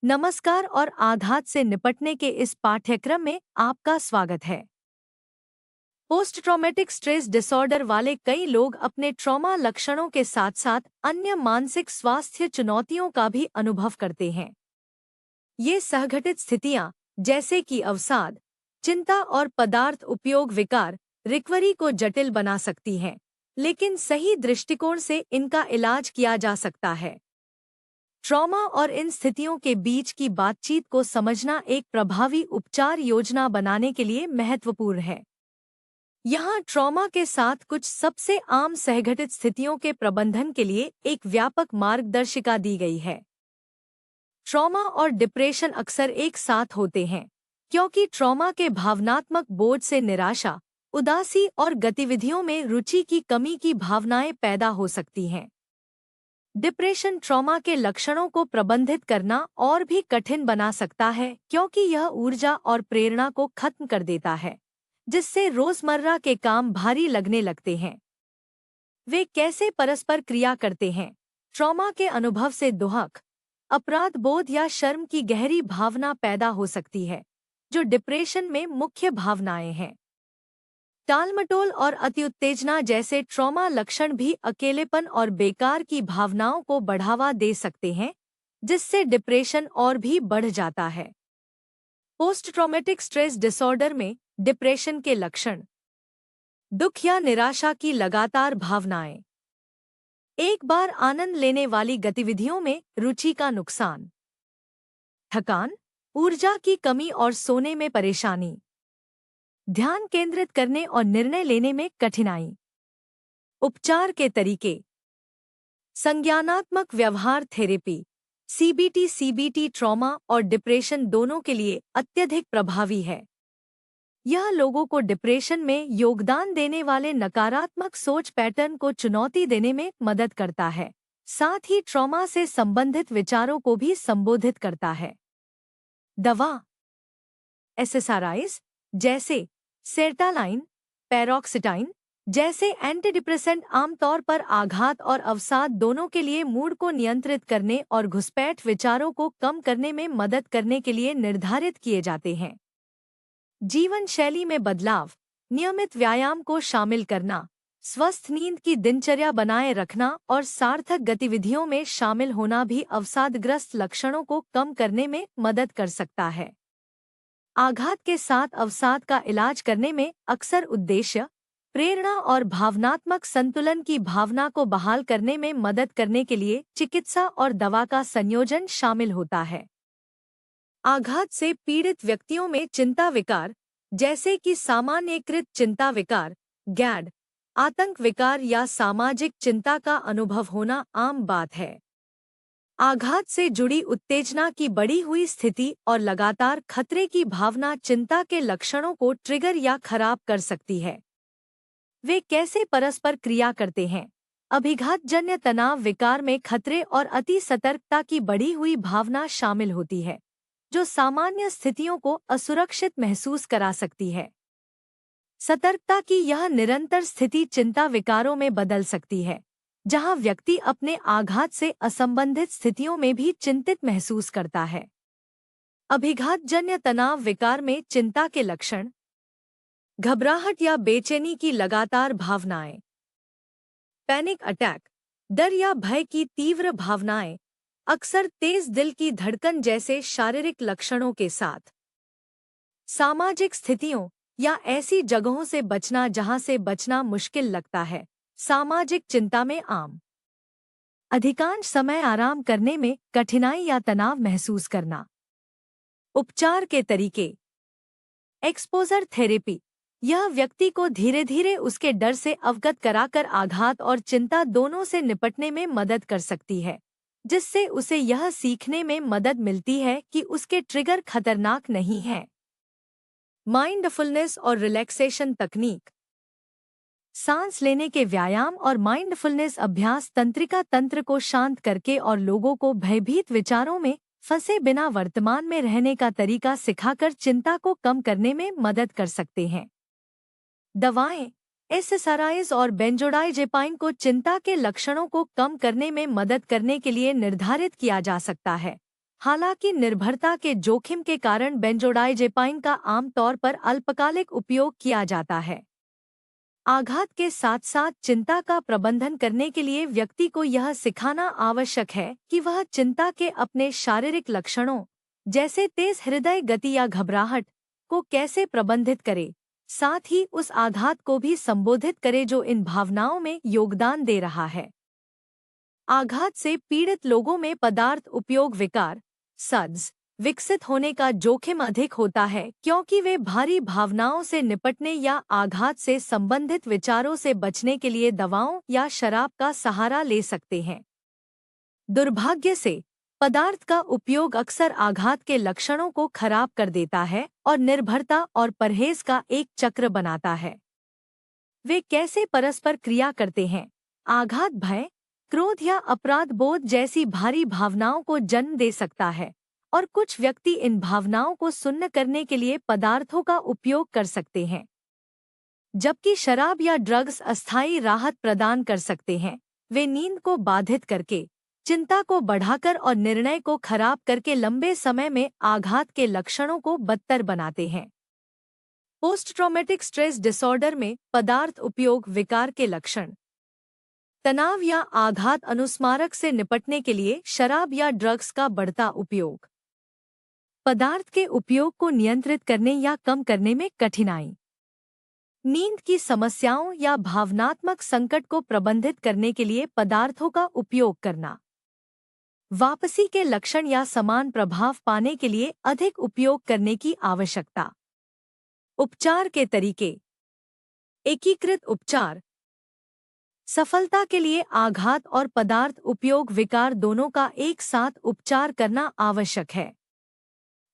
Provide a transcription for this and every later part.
नमस्कार और आघात से निपटने के इस पाठ्यक्रम में आपका स्वागत है। पोस्ट ट्रॉमेटिक स्ट्रेस डिसऑर्डर वाले कई लोग अपने ट्रॉमा लक्षणों के साथ साथ अन्य मानसिक स्वास्थ्य चुनौतियों का भी अनुभव करते हैं। ये संगठित स्थितियां जैसे कि अवसाद, चिंता और पदार्थ उपयोग विकार रिकवरी को जटिल बना सकती हैं, लेकिन सही दृष्टिकोण से इनका इलाज किया जा सकता है। ट्रॉमा और इन स्थितियों के बीच की बातचीत को समझना एक प्रभावी उपचार योजना बनाने के लिए महत्वपूर्ण है। यहाँ ट्रॉमा के साथ कुछ सबसे आम सहघटित स्थितियों के प्रबंधन के लिए एक व्यापक मार्गदर्शिका दी गई है। ट्रॉमा और डिप्रेशन अक्सर एक साथ होते हैं, क्योंकि ट्रॉमा के भावनात्मक बोझ से निराशा, उदासी और गतिविधियों में रुचि की कमी की भावनाएं पैदा हो सकती हैं। डिप्रेशन ट्रॉमा के लक्षणों को प्रबंधित करना और भी कठिन बना सकता है, क्योंकि यह ऊर्जा और प्रेरणा को खत्म कर देता है, जिससे रोजमर्रा के काम भारी लगने लगते हैं। वे कैसे परस्पर क्रिया करते हैं? ट्रॉमा के अनुभव से दुहक, अपराध बोध या शर्म की गहरी भावना पैदा हो सकती है, जो डिप्रेशन में मुख्य भावनाएं हैं। टालमटोल और अतिउत्तेजना जैसे ट्रॉमा लक्षण भी अकेलेपन और बेकार की भावनाओं को बढ़ावा दे सकते हैं, जिससे डिप्रेशन और भी बढ़ जाता है। पोस्ट ट्रॉमेटिक स्ट्रेस डिसऑर्डर में डिप्रेशन के लक्षण: दुख या निराशा की लगातार भावनाएं, एक बार आनंद लेने वाली गतिविधियों में रुचि का नुकसान, थकान, ऊर्जा की कमी और सोने में परेशानी, ध्यान केंद्रित करने और निर्णय लेने में कठिनाई। उपचार के तरीके: संज्ञानात्मक व्यवहार थेरेपी सीबीटी ट्रॉमा और डिप्रेशन दोनों के लिए अत्यधिक प्रभावी है। यह लोगों को डिप्रेशन में योगदान देने वाले नकारात्मक सोच पैटर्न को चुनौती देने में मदद करता है, साथ ही ट्रॉमा से संबंधित विचारों को भी संबोधित करता है। दवा: एसएसआरआईज जैसे सेर्टालाइन, पैरोक्सिटाइन जैसे एंटीडिप्रेसेंट आमतौर पर आघात और अवसाद दोनों के लिए मूड को नियंत्रित करने और घुसपैठ विचारों को कम करने में मदद करने के लिए निर्धारित किए जाते हैं। जीवन शैली में बदलाव: नियमित व्यायाम को शामिल करना, स्वस्थ नींद की दिनचर्या बनाए रखना और सार्थक गतिविधियों में शामिल होना भी अवसादग्रस्त लक्षणों को कम करने में मदद कर सकता है। आघात के साथ अवसाद का इलाज करने में अक्सर उद्देश्य, प्रेरणा और भावनात्मक संतुलन की भावना को बहाल करने में मदद करने के लिए चिकित्सा और दवा का संयोजन शामिल होता है। आघात से पीड़ित व्यक्तियों में चिंता विकार जैसे कि सामान्यीकृत चिंता विकार, गैड, आतंक विकार या सामाजिक चिंता का अनुभव होना आम बात है। आघात से जुड़ी उत्तेजना की बढ़ी हुई स्थिति और लगातार खतरे की भावना चिंता के लक्षणों को ट्रिगर या खराब कर सकती है। वे कैसे परस्पर क्रिया करते हैं? अभिघातजन्य तनाव विकार में खतरे और अति सतर्कता की बढ़ी हुई भावना शामिल होती है, जो सामान्य स्थितियों को असुरक्षित महसूस करा सकती है। सतर्कता की यह निरंतर स्थिति चिंता विकारों में बदल सकती है, जहां व्यक्ति अपने आघात से असंबंधित स्थितियों में भी चिंतित महसूस करता है। अभिघातजन्य तनाव विकार में चिंता के लक्षण: घबराहट या बेचैनी की लगातार भावनाएं, पैनिक अटैक, डर या भय की तीव्र भावनाएं, अक्सर तेज दिल की धड़कन जैसे शारीरिक लक्षणों के साथ। सामाजिक स्थितियों या ऐसी जगहों से बचना जहां से बचना मुश्किल लगता है। सामाजिक चिंता में आम: अधिकांश समय आराम करने में कठिनाई या तनाव महसूस करना। उपचार के तरीके: एक्सपोजर थेरेपी, यह व्यक्ति को धीरे धीरे उसके डर से अवगत कराकर आघात और चिंता दोनों से निपटने में मदद कर सकती है, जिससे उसे यह सीखने में मदद मिलती है कि उसके ट्रिगर खतरनाक नहीं हैं। माइंडफुलनेस और रिलैक्सेशन तकनीक: सांस लेने के व्यायाम और माइंडफुलनेस अभ्यास तंत्रिका तंत्र को शांत करके और लोगों को भयभीत विचारों में फंसे बिना वर्तमान में रहने का तरीका सिखाकर चिंता को कम करने में मदद कर सकते हैं। दवाएं: एसएसआरआईज और बेंजोडाइजेपाइन को चिंता के लक्षणों को कम करने में मदद करने के लिए निर्धारित किया जा सकता है, हालांकि निर्भरता के जोखिम के कारण बेंजोडाइजेपाइन का आमतौर पर अल्पकालिक उपयोग किया जाता है। आघात के साथ साथ चिंता का प्रबंधन करने के लिए व्यक्ति को यह सिखाना आवश्यक है कि वह चिंता के अपने शारीरिक लक्षणों जैसे तेज हृदय गति या घबराहट को कैसे प्रबंधित करे, साथ ही उस आघात को भी संबोधित करे जो इन भावनाओं में योगदान दे रहा है। आघात से पीड़ित लोगों में पदार्थ उपयोग विकार सड्स विकसित होने का जोखिम अधिक होता है, क्योंकि वे भारी भावनाओं से निपटने या आघात से संबंधित विचारों से बचने के लिए दवाओं या शराब का सहारा ले सकते हैं। दुर्भाग्य से पदार्थ का उपयोग अक्सर आघात के लक्षणों को खराब कर देता है और निर्भरता और परहेज का एक चक्र बनाता है। वे कैसे परस्पर क्रिया करते हैं? आघात भय, क्रोध या अपराध बोध जैसी भारी भावनाओं को जन्म दे सकता है और कुछ व्यक्ति इन भावनाओं को सुन्न करने के लिए पदार्थों का उपयोग कर सकते हैं, जबकि शराब या ड्रग्स अस्थायी राहत प्रदान कर सकते हैं। वे नींद को बाधित करके, चिंता को बढ़ाकर और निर्णय को खराब करके लंबे समय में आघात के लक्षणों को बदतर बनाते हैं। पोस्ट ट्रॉमेटिक स्ट्रेस डिसऑर्डर में पदार्थ उपयोग विकार के लक्षण। तनाव या आघात अनुस्मारक से निपटने के लिए शराब या ड्रग्स का बढ़ता उपयोग। पदार्थ के उपयोग को नियंत्रित करने या कम करने में कठिनाई। नींद की समस्याओं या भावनात्मक संकट को प्रबंधित करने के लिए पदार्थों का उपयोग करना। वापसी के लक्षण या समान प्रभाव पाने के लिए अधिक उपयोग करने की आवश्यकता। उपचार के तरीके। एकीकृत उपचार। सफलता के लिए आघात और पदार्थ उपयोग विकार दोनों का एक साथ उपचार करना आवश्यक है।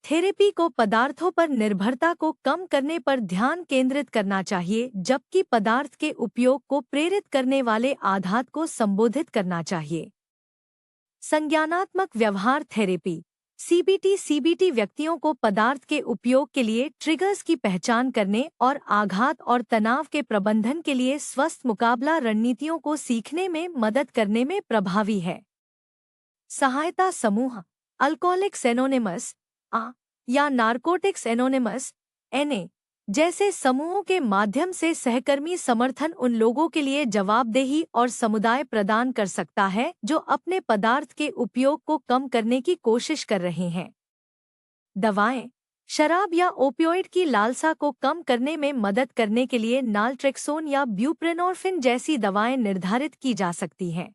थेरेपी को पदार्थों पर निर्भरता को कम करने पर ध्यान केंद्रित करना चाहिए, जबकि पदार्थ के उपयोग को प्रेरित करने वाले आघात को संबोधित करना चाहिए। संज्ञानात्मक व्यवहार थेरेपी सीबीटी व्यक्तियों को पदार्थ के उपयोग के लिए ट्रिगर्स की पहचान करने और आघात और तनाव के प्रबंधन के लिए स्वस्थ मुकाबला रणनीतियों को सीखने में मदद करने में प्रभावी है। सहायता समूह अल्कोहलिक्स एनोनिमस या नारकोटिक्स एनोनिमस NA जैसे समूहों के माध्यम से सहकर्मी समर्थन उन लोगों के लिए जवाबदेही और समुदाय प्रदान कर सकता है जो अपने पदार्थ के उपयोग को कम करने की कोशिश कर रहे हैं। दवाएं शराब या ओपियोइड की लालसा को कम करने में मदद करने के लिए नालट्रेक्सोन या ब्यूप्रेनोर्फिन जैसी दवाएं निर्धारित की जा सकती हैं।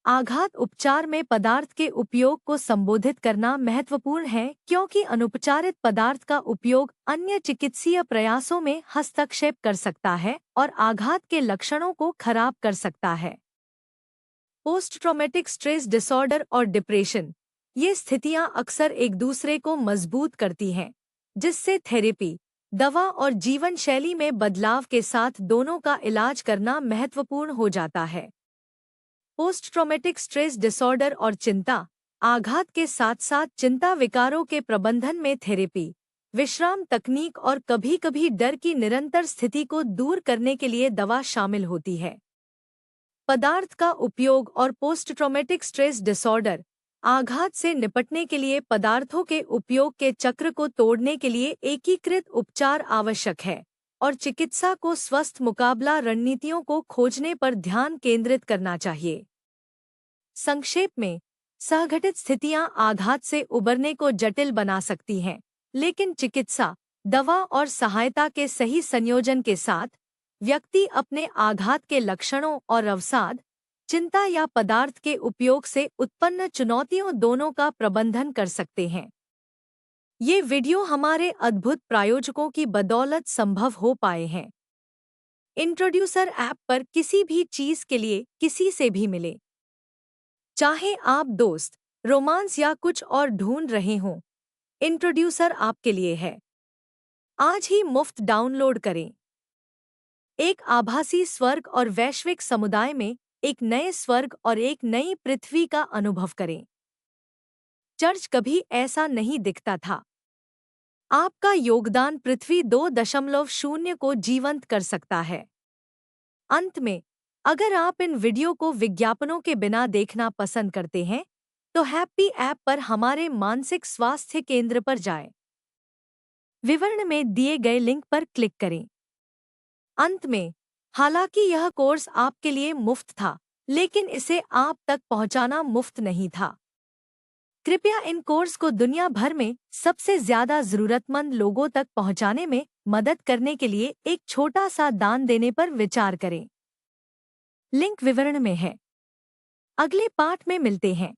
आघात उपचार में पदार्थ के उपयोग को संबोधित करना महत्वपूर्ण है, क्योंकि अनुपचारित पदार्थ का उपयोग अन्य चिकित्सीय प्रयासों में हस्तक्षेप कर सकता है और आघात के लक्षणों को खराब कर सकता है। पोस्ट ट्रॉमेटिक स्ट्रेस डिसऑर्डर और डिप्रेशन ये स्थितियां अक्सर एक दूसरे को मजबूत करती हैं, जिससे थेरेपी, दवा और जीवन शैली में बदलाव के साथ दोनों का इलाज करना महत्वपूर्ण हो जाता है। पोस्ट ट्रॉमेटिक स्ट्रेस डिसऑर्डर और चिंता आघात के साथ साथ चिंता विकारों के प्रबंधन में थेरेपी, विश्राम तकनीक और कभी-कभी डर की निरंतर स्थिति को दूर करने के लिए दवा शामिल होती है। पदार्थ का उपयोग और पोस्ट ट्रॉमेटिक स्ट्रेस डिसऑर्डर आघात से निपटने के लिए पदार्थों के उपयोग के चक्र को तोड़ने के लिए एकीकृत उपचार आवश्यक है और चिकित्सा को स्वस्थ मुकाबला रणनीतियों को खोजने पर ध्यान केंद्रित करना चाहिए। संक्षेप में, सहघटित स्थितियां आघात से उबरने को जटिल बना सकती हैं, लेकिन चिकित्सा, दवा और सहायता के सही संयोजन के साथ व्यक्ति अपने आघात के लक्षणों और अवसाद, चिंता या पदार्थ के उपयोग से उत्पन्न चुनौतियों दोनों का प्रबंधन कर सकते हैं। ये वीडियो हमारे अद्भुत प्रायोजकों की बदौलत संभव हो पाए हैं। इंट्रोड्यूसर ऐप पर किसी भी चीज के लिए किसी से भी मिले, चाहे आप दोस्त, रोमांस या कुछ और ढूंढ रहे हों, इंट्रोड्यूसर आपके लिए है। आज ही मुफ्त डाउनलोड करें। एक आभासी स्वर्ग और वैश्विक समुदाय में एक नए स्वर्ग और एक नई पृथ्वी का अनुभव करें। चर्च कभी ऐसा नहीं दिखता था। आपका योगदान पृथ्वी 2.0 को जीवंत कर सकता है। अंत में, अगर आप इन वीडियो को विज्ञापनों के बिना देखना पसंद करते हैं, तो हैप्पी ऐप पर हमारे मानसिक स्वास्थ्य केंद्र पर जाएं। विवरण में दिए गए लिंक पर क्लिक करें। अंत में, हालांकि यह कोर्स आपके लिए मुफ्त था, लेकिन इसे आप तक पहुंचाना मुफ्त नहीं था। कृपया इन कोर्स को दुनिया भर में सबसे ज्यादा जरूरतमंद लोगों तक पहुंचाने में मदद करने के लिए एक छोटा सा दान देने पर विचार करें। लिंक विवरण में है। अगले पाठ में मिलते हैं।